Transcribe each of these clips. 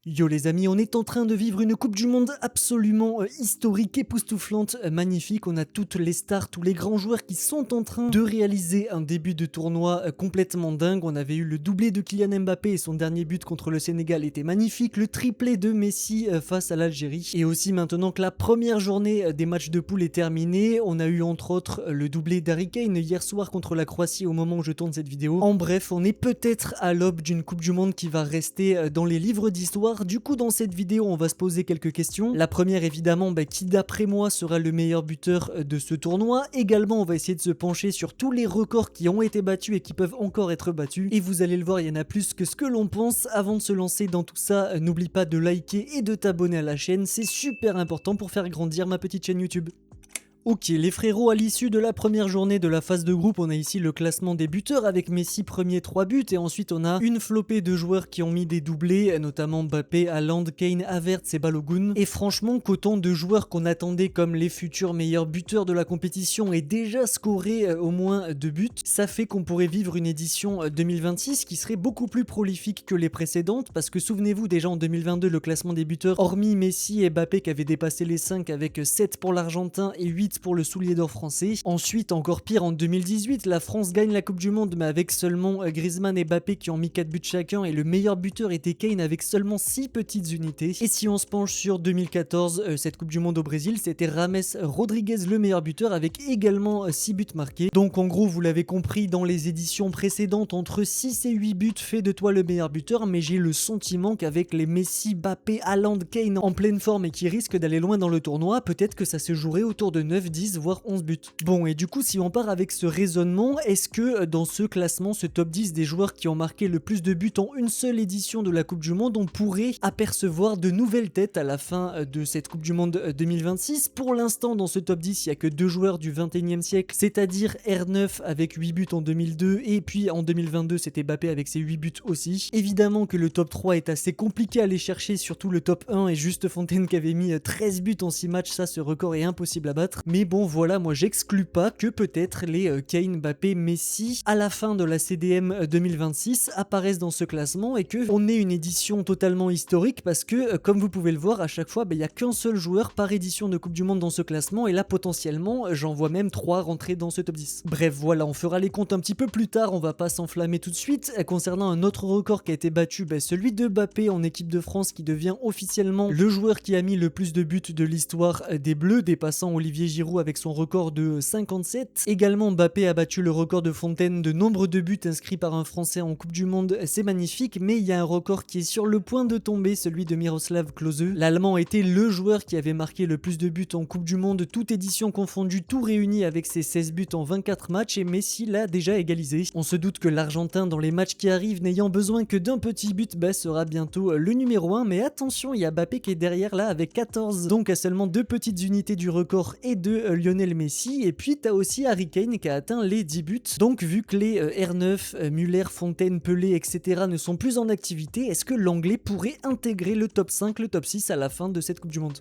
Yo les amis, on est en train de vivre une Coupe du Monde absolument historique, époustouflante, magnifique. On a toutes les stars, tous les grands joueurs qui sont en train de réaliser un début de tournoi complètement dingue. On avait eu le doublé de Kylian Mbappé et son dernier but contre le Sénégal était magnifique. Le triplé de Messi face à l'Algérie. Et aussi maintenant que la première journée des matchs de poule est terminée, on a eu entre autres le doublé d'Harry Kane hier soir contre la Croatie au moment où je tourne cette vidéo. En bref, on est peut-être à l'aube d'une Coupe du Monde qui va rester dans les livres d'histoire. Du coup, dans cette vidéo, on va se poser quelques questions. La première, évidemment, qui d'après moi sera le meilleur buteur de ce tournoi. Également, on va essayer de se pencher sur tous les records qui ont été battus et qui peuvent encore être battus. Et vous allez le voir, il y en a plus que ce que l'on pense. Avant de se lancer dans tout ça, n'oublie pas de liker et de t'abonner à la chaîne. C'est super important pour faire grandir ma petite chaîne YouTube. Ok les frérots, à l'issue de la première journée de la phase de groupe, on a ici le classement des buteurs avec Messi premier 3 buts et ensuite on a une flopée de joueurs qui ont mis des doublés, notamment Mbappé, Haaland, Kane, Havertz et Balogun. Et franchement, qu'autant de joueurs qu'on attendait comme les futurs meilleurs buteurs de la compétition aient déjà scoré au moins 2 buts, ça fait qu'on pourrait vivre une édition 2026 qui serait beaucoup plus prolifique que les précédentes, parce que souvenez-vous déjà en 2022 le classement des buteurs, hormis Messi et Mbappé qui avaient dépassé les 5 avec 7 pour l'Argentin et 8 pour le soulier d'or français. Ensuite, encore pire, en 2018, la France gagne la Coupe du Monde mais avec seulement Griezmann et Mbappé qui ont mis 4 buts chacun et le meilleur buteur était Kane avec seulement 6 petites unités. Et si on se penche sur 2014, cette Coupe du Monde au Brésil, c'était Rames Rodriguez le meilleur buteur avec également 6 buts marqués. Donc en gros, vous l'avez compris, dans les éditions précédentes, entre 6 et 8 buts fait de toi le meilleur buteur, mais j'ai le sentiment qu'avec les Messi, Mbappé, Haaland, Kane en pleine forme et qui risquent d'aller loin dans le tournoi, peut-être que ça se jouerait autour de 9, 10 voire 11 buts. Bon, et du coup si on part avec ce raisonnement, est-ce que dans ce classement, ce top 10 des joueurs qui ont marqué le plus de buts en une seule édition de la Coupe du Monde, on pourrait apercevoir de nouvelles têtes à la fin de cette Coupe du Monde 2026? Pour l'instant dans ce top 10, il n'y a que 2 joueurs du 21e siècle, c'est-à-dire R9 avec 8 buts en 2002 et puis en 2022 c'était Mbappé avec ses 8 buts aussi. Évidemment que le top 3 est assez compliqué à aller chercher, surtout le top 1 et Juste Fontaine qui avait mis 13 buts en 6 matchs, ça ce record est impossible à battre. Mais bon voilà, moi j'exclus pas que peut-être les Kane, Mbappé, Messi à la fin de la CDM 2026 apparaissent dans ce classement et que on ait une édition totalement historique parce que comme vous pouvez le voir à chaque fois, il n'y a qu'un seul joueur par édition de Coupe du Monde dans ce classement et là potentiellement j'en vois même 3 rentrer dans ce top 10. Bref voilà, on fera les comptes un petit peu plus tard, on va pas s'enflammer tout de suite. Concernant un autre record qui a été battu, celui de Mbappé en équipe de France qui devient officiellement le joueur qui a mis le plus de buts de l'histoire des Bleus, dépassant Olivier Giroud avec son record de 57. Également Mbappé a battu le record de Fontaine de nombre de buts inscrits par un Français en Coupe du Monde, c'est magnifique, mais il y a un record qui est sur le point de tomber, celui de Miroslav Klose. L'Allemand était le joueur qui avait marqué le plus de buts en Coupe du Monde, toute édition confondue, tout réuni avec ses 16 buts en 24 matchs et Messi l'a déjà égalisé. On se doute que l'Argentin dans les matchs qui arrivent, n'ayant besoin que d'un petit but, sera bientôt le numéro 1, mais attention, il y a Mbappé qui est derrière là avec 14, donc à seulement 2 petites unités du record et de Lionel Messi. Et puis t'as aussi Harry Kane qui a atteint les 10 buts. Donc vu que les R9, Müller, Fontaine, Pelé, etc. ne sont plus en activité, est-ce que l'anglais pourrait intégrer le top 5, le top 6 à la fin de cette Coupe du Monde?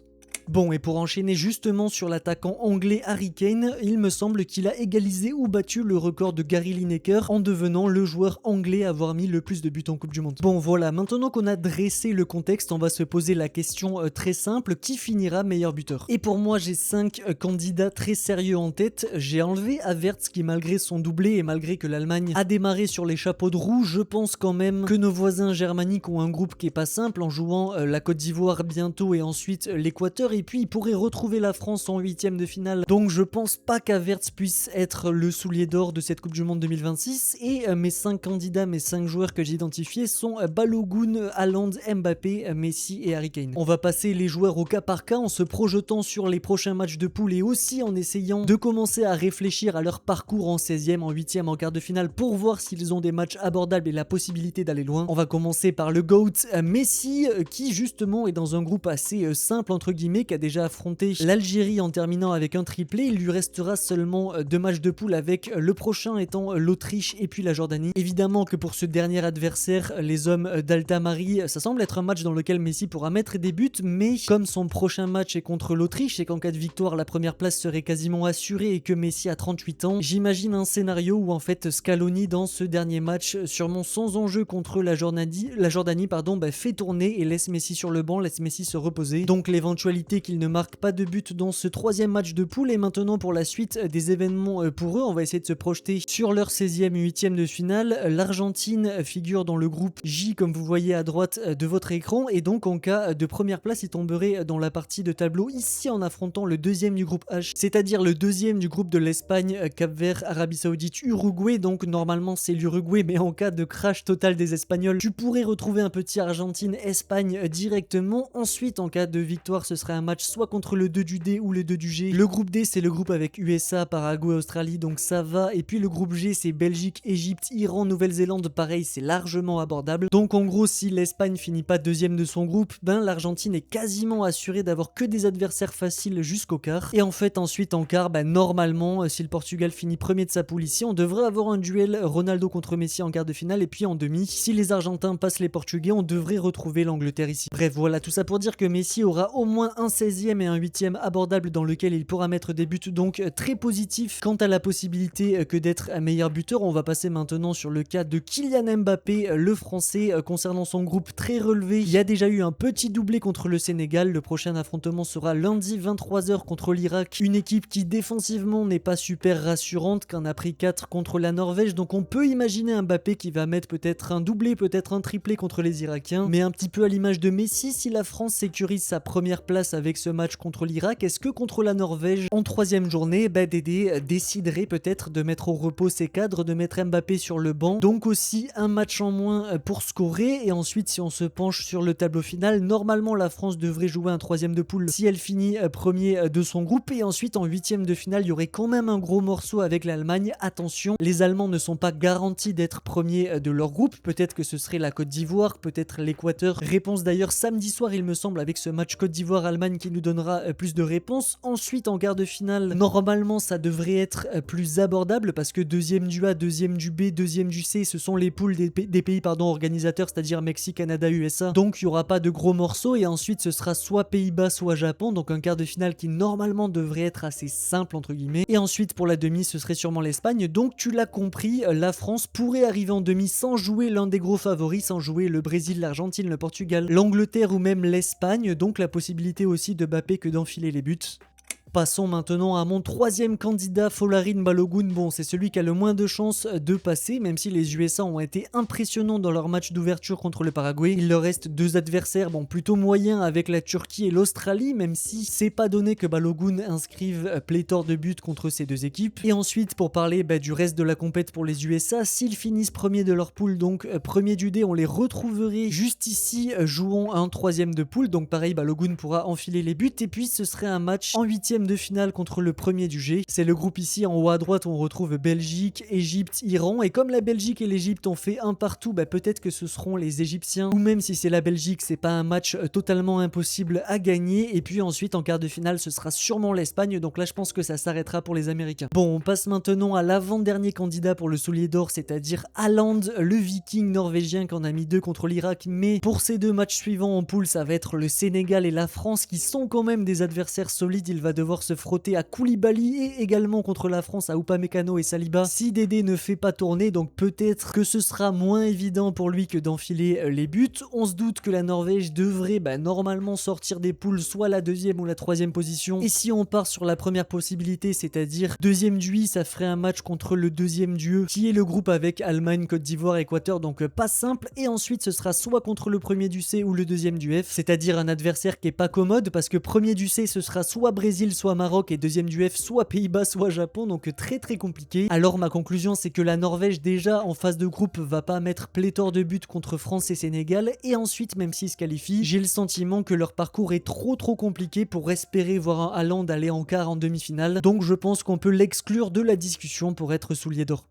Bon, et pour enchaîner justement sur l'attaquant anglais Harry Kane, il me semble qu'il a égalisé ou battu le record de Gary Lineker en devenant le joueur anglais à avoir mis le plus de buts en Coupe du Monde. Bon voilà, maintenant qu'on a dressé le contexte, on va se poser la question très simple, qui finira meilleur buteur? Et pour moi, j'ai 5 candidats très sérieux en tête. J'ai enlevé Havertz qui malgré son doublé et malgré que l'Allemagne a démarré sur les chapeaux de roue, je pense quand même que nos voisins germaniques ont un groupe qui est pas simple en jouant la Côte d'Ivoire bientôt et ensuite l'Équateur. Et puis il pourrait retrouver la France en 8ème de finale. Donc je pense pas qu'Havertz puisse être le soulier d'or de cette Coupe du Monde 2026. Et mes 5 candidats, mes 5 joueurs que j'ai identifiés sont Balogun, Haaland, Mbappé, Messi et Harry Kane. On va passer les joueurs au cas par cas en se projetant sur les prochains matchs de poule et aussi en essayant de commencer à réfléchir à leur parcours en 16ème, en 8ème, en quart de finale pour voir s'ils ont des matchs abordables et la possibilité d'aller loin. On va commencer par le GOAT Messi qui justement est dans un groupe assez simple entre guillemets qui a déjà affronté l'Algérie en terminant avec un triplé. Il lui restera seulement 2 matchs de poule, avec le prochain étant l'Autriche et puis la Jordanie. Évidemment que pour ce dernier adversaire, les hommes d'Altamari, ça semble être un match dans lequel Messi pourra mettre des buts, mais comme son prochain match est contre l'Autriche et qu'en cas de victoire la première place serait quasiment assurée et que Messi a 38 ans, j'imagine un scénario où en fait Scaloni dans ce dernier match, sûrement sans enjeu contre la Jordanie, fait tourner et laisse Messi sur le banc, laisse Messi se reposer. Donc l'éventualité qu'il ne marque pas de but dans ce troisième match de poule. Et maintenant pour la suite des événements pour eux, on va essayer de se projeter sur leur 16e et 8e de finale. L'Argentine figure dans le groupe J comme vous voyez à droite de votre écran, et donc en cas de première place il tomberait dans la partie de tableau ici en affrontant le deuxième du groupe H, c'est-à-dire le deuxième du groupe de l'Espagne, Cap-Vert, Arabie Saoudite, Uruguay. Donc normalement c'est l'Uruguay, mais en cas de crash total des Espagnols, tu pourrais retrouver un petit Argentine-Espagne directement. Ensuite en cas de victoire ce serait un match soit contre le 2 du D ou le 2 du G. Le groupe D c'est le groupe avec USA, Paraguay, Australie, donc ça va. Et puis le groupe G c'est Belgique, Égypte, Iran, Nouvelle-Zélande, pareil c'est largement abordable. Donc en gros si l'Espagne finit pas deuxième de son groupe, ben l'Argentine est quasiment assurée d'avoir que des adversaires faciles jusqu'au quart. Et en fait ensuite en quart, normalement si le Portugal finit premier de sa poule ici, on devrait avoir un duel Ronaldo contre Messi en quart de finale. Et puis en demi, si les Argentins passent les Portugais, on devrait retrouver l'Angleterre ici. Bref voilà, tout ça pour dire que Messi aura au moins un 16e et un 8e abordable dans lequel il pourra mettre des buts, donc très positif quant à la possibilité que d'être un meilleur buteur. On va passer maintenant sur le cas de Kylian Mbappé, le français. Concernant son groupe très relevé, il y a déjà eu un petit doublé contre le Sénégal. Le prochain affrontement sera lundi 23h contre l'Irak, une équipe qui défensivement n'est pas super rassurante, qu'en a pris 4 contre la Norvège. Donc on peut imaginer Mbappé qui va mettre peut-être un doublé, peut-être un triplé contre les Irakiens, mais un petit peu à l'image de Messi. Si la France sécurise sa première place avec ce match contre l'Irak, est-ce que contre la Norvège en 3e journée, Dédé déciderait peut-être de mettre au repos ses cadres, de mettre Mbappé sur le banc, donc aussi un match en moins pour scorer. Et ensuite si on se penche sur le tableau final, normalement la France devrait jouer un 3e de poule si elle finit premier de son groupe, et ensuite en 8e de finale il y aurait quand même un gros morceau avec l'Allemagne. Attention, les Allemands ne sont pas garantis d'être premiers de leur groupe, peut-être que ce serait la Côte d'Ivoire, peut-être l'Équateur. Réponse d'ailleurs samedi soir il me semble avec ce match Côte d'Ivoire-Allemagne qui nous donnera plus de réponses. Ensuite en quart de finale, normalement ça devrait être plus abordable parce que deuxième du A, deuxième du B, deuxième du C, ce sont les poules des pays organisateurs, c'est-à-dire Mexique, Canada, USA. Donc il n'y aura pas de gros morceaux, et ensuite ce sera soit Pays-Bas soit Japon, donc un quart de finale qui normalement devrait être assez simple entre guillemets. Et ensuite pour la demi ce serait sûrement l'Espagne. Donc tu l'as compris, la France pourrait arriver en demi sans jouer l'un des gros favoris, sans jouer le Brésil, l'Argentine, le Portugal, l'Angleterre ou même l'Espagne. Donc la possibilité aussi de Mbappé que d'enfiler les buts. Passons maintenant à mon troisième candidat, Folarin Balogun. Bon, c'est celui qui a le moins de chances de passer, même si les USA ont été impressionnants dans leur match d'ouverture contre le Paraguay. Il leur reste 2 adversaires, plutôt moyens avec la Turquie et l'Australie, même si c'est pas donné que Balogun inscrive pléthore de buts contre ces 2 équipes. Et ensuite, pour parler du reste de la compète pour les USA, s'ils finissent premier de leur poule, donc premier du D, on les retrouverait juste ici, jouant un 3e de poule. Donc pareil, Balogun pourra enfiler les buts, et puis ce serait un match en 8e de finale contre le premier du G. C'est le groupe ici en haut à droite où on retrouve Belgique, Égypte, Iran, et comme la Belgique et l'Égypte ont fait un partout, peut-être que ce seront les Égyptiens, ou même si c'est la Belgique, c'est pas un match totalement impossible à gagner. Et puis ensuite en quart de finale ce sera sûrement l'Espagne, donc là je pense que ça s'arrêtera pour les Américains. Bon, on passe maintenant à l'avant-dernier candidat pour le soulier d'or, c'est-à-dire Haaland, le Viking norvégien qui en a mis 2 contre l'Irak. Mais pour ces 2 matchs suivants en poule, ça va être le Sénégal et la France qui sont quand même des adversaires solides. Il va devoir se frotter à Koulibaly et également contre la France à Upamecano et Saliba si Dédé ne fait pas tourner, donc peut-être que ce sera moins évident pour lui que d'enfiler les buts. On se doute que la Norvège devrait normalement sortir des poules soit la 2e ou la 3e position, et si on part sur la première possibilité, c'est-à-dire 2e du I, ça ferait un match contre le 2e du E qui est le groupe avec Allemagne, Côte d'Ivoire, Équateur, donc pas simple. Et ensuite ce sera soit contre le 1er du C ou le 2e du F, c'est-à-dire un adversaire qui est pas commode parce que 1er du C ce sera soit Brésil soit Maroc, et 2e du F soit Pays-Bas soit Japon, donc très très compliqué. Alors ma conclusion c'est que la Norvège déjà en phase de groupe va pas mettre pléthore de buts contre France et Sénégal, et ensuite même s'ils se qualifient, j'ai le sentiment que leur parcours est trop compliqué pour espérer voir un Haaland aller en quart, en demi-finale, donc je pense qu'on peut l'exclure de la discussion pour être soulier d'or.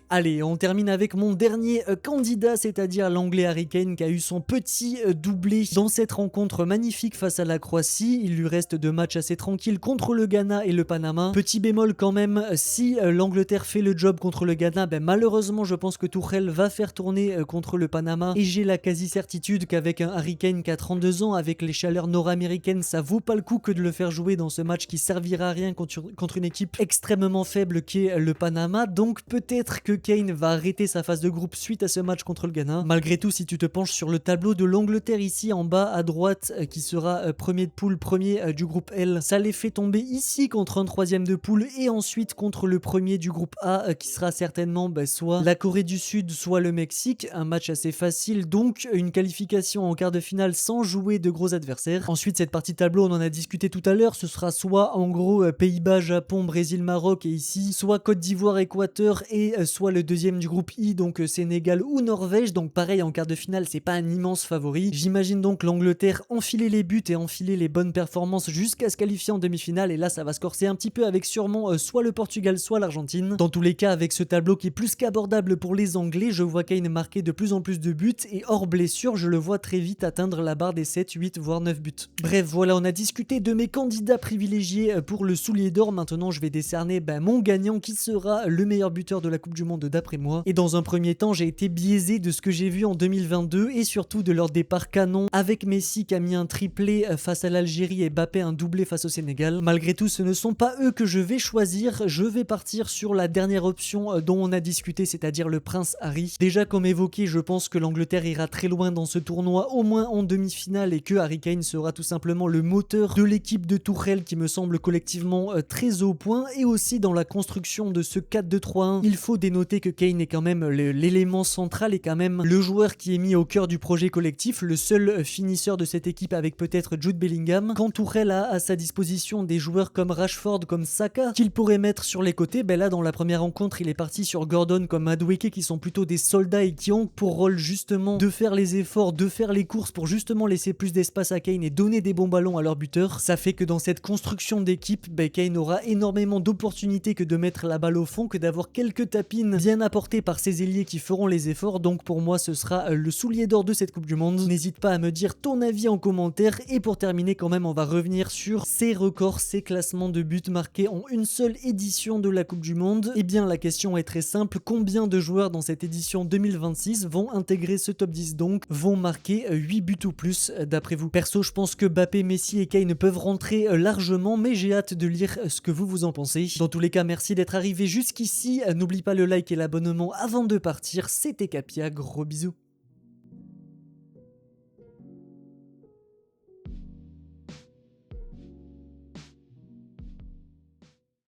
Allez, on termine avec mon dernier candidat, c'est-à-dire l'anglais Harry Kane qui a eu son petit doublé dans cette rencontre magnifique face à la Croatie. Il lui reste 2 matchs assez tranquilles contre le Ghana et le Panama. Petit bémol quand même, si l'Angleterre fait le job contre le Ghana, malheureusement je pense que Tuchel va faire tourner contre le Panama et j'ai la quasi-certitude qu'avec un Harry Kane qui a 32 ans, avec les chaleurs nord-américaines, ça vaut pas le coup que de le faire jouer dans ce match qui servira à rien contre une équipe extrêmement faible qui est le Panama. Donc peut-être que Kane va arrêter sa phase de groupe suite à ce match contre le Ghana. Malgré tout, si tu te penches sur le tableau de l'Angleterre ici en bas à droite, qui sera premier de poule, premier du groupe L, ça les fait tomber ici contre un troisième de poule et ensuite contre le premier du groupe A, qui sera certainement soit la Corée du Sud, soit le Mexique. Un match assez facile, donc une qualification en quart de finale sans jouer de gros adversaires. Ensuite, cette partie tableau, on en a discuté tout à l'heure, ce sera soit en gros Pays-Bas, Japon, Brésil, Maroc et ici, soit Côte d'Ivoire, Équateur et soit le deuxième du groupe I, donc Sénégal ou Norvège. Donc pareil, en quart de finale, c'est pas un immense favori. J'imagine donc l'Angleterre enfiler les buts et enfiler les bonnes performances jusqu'à se qualifier en demi-finale, et là ça va se corser un petit peu avec sûrement soit le Portugal, soit l'Argentine. Dans tous les cas, avec ce tableau qui est plus qu'abordable pour les Anglais, je vois Kane marquer de plus en plus de buts et hors blessure, je le vois très vite atteindre la barre des 7, 8 voire 9 buts. Bref, voilà, on a discuté de mes candidats privilégiés pour le soulier d'or. Maintenant je vais décerner mon gagnant qui sera le meilleur buteur de la Coupe du Monde d'après moi. Et dans un premier temps, j'ai été biaisé de ce que j'ai vu en 2022 et surtout de leur départ canon avec Messi qui a mis un triplé face à l'Algérie et Mbappé un doublé face au Sénégal. Malgré tout, ce ne sont pas eux que je vais choisir. Je vais partir sur la dernière option dont on a discuté, c'est-à-dire le prince Harry. Déjà, comme évoqué, je pense que l'Angleterre ira très loin dans ce tournoi, au moins en demi-finale, et que Harry Kane sera tout simplement le moteur de l'équipe de Tuchel qui me semble collectivement très au point. Et aussi dans la construction de ce 4-2-3-1, il faut dénoter que Kane est quand même l'élément central et quand même le joueur qui est mis au cœur du projet collectif, le seul finisseur de cette équipe avec peut-être Jude Bellingham. Quand Tuchel a à sa disposition des joueurs comme Rashford, comme Saka, qu'il pourrait mettre sur les côtés, là dans la première rencontre il est parti sur Gordon comme Madueke qui sont plutôt des soldats et qui ont pour rôle justement de faire les efforts, de faire les courses pour justement laisser plus d'espace à Kane et donner des bons ballons à leur buteur. Ça fait que dans cette construction d'équipe, Kane aura énormément d'opportunités que de mettre la balle au fond, que d'avoir quelques tapines bien apportées par ses ailiers qui feront les efforts. Donc pour moi ce sera le soulier d'or de cette Coupe du Monde. N'hésite pas à me dire ton avis en commentaire, et pour terminer quand même on va revenir sur ces records, ces classements de buts marqués en une seule édition de la Coupe du Monde. Et bien la question est très simple, combien de joueurs dans cette édition 2026 vont intégrer ce top 10, donc vont marquer 8 buts ou plus d'après vous? Perso je pense que Mbappé, Messi et Kane peuvent rentrer largement, mais j'ai hâte de lire ce que vous en pensez. Dans tous les cas, merci d'être arrivé jusqu'ici, n'oublie pas le like et l'abonnement avant de partir. C'était Capia, gros bisous.